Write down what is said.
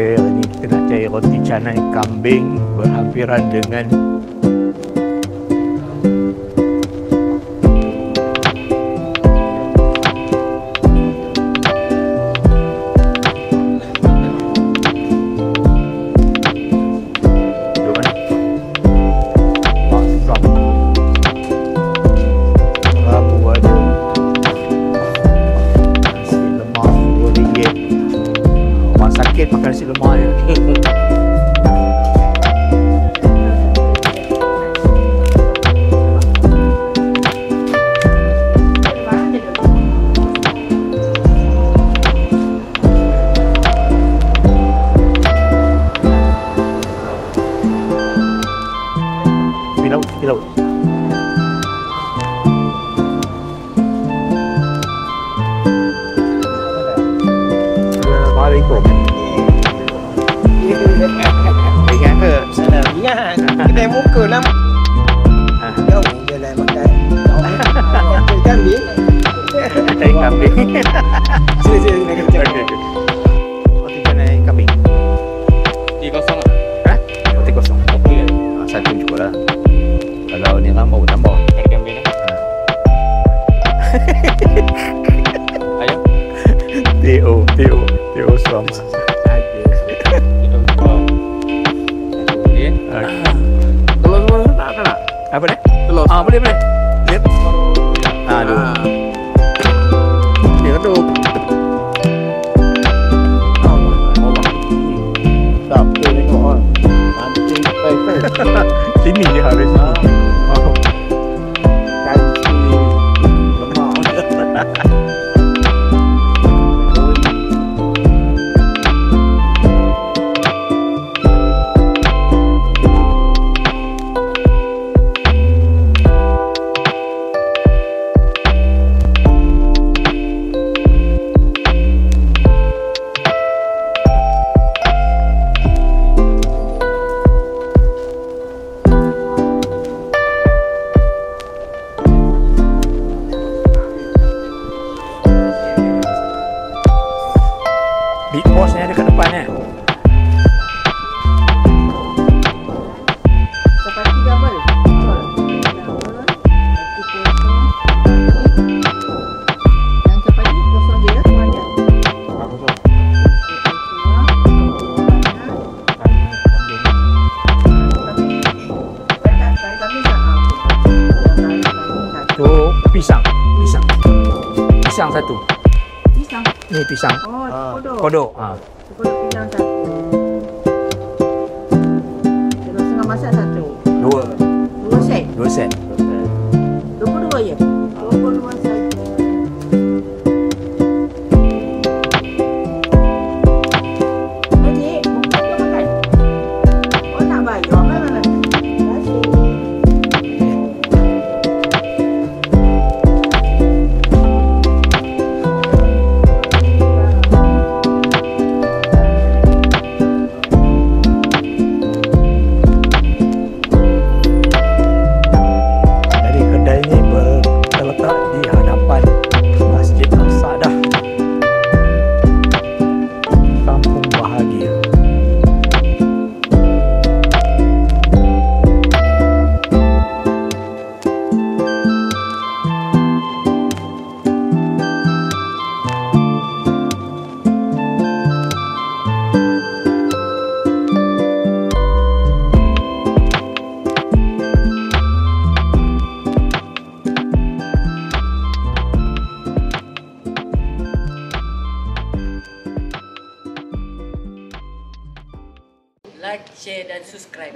Okey, hari ni kita nak cari roti canai kambing berhampiran dengan makan nasi lemak je. Tepi laut. Assalamualaikum. Ingat ke? Sana ingat. Kedai muka nama. Jauh je lah makan. Kambing. Cari kambing. Sini nak kerja. Okey. Roti canai kambing. Roti kosong lah. Ha? Roti kosong. Okey. Satu cukup lah. Kalau ni orang baru tambah. Cari kambing lah. Ayam. T.O. Suam. Telur semua nak? Apa ni? Telur. Boleh. Lihat. Aduh. Dia tu. Tak betul tengok kan. Mancing style. Sini je habis sini. Kancing. Lemak. Big Boss ni ada kat depan kan? Chapati double. Yang chapati kosong je tu ada. Tu pisang satu. Pisang. Ni pisang. Oh, Kodok. Kodok pisang satu. Telur setengah masak satu. Dua Dua set. set. 22 je. 22 saja. Adik, bukan dia makan. Oh, nak bayar. Mana? Terima kasih. Jadi kedai ni terletak di hadapan Masjid Al-Sa'dah, Kampung Bahagia. Like, share dan subscribe.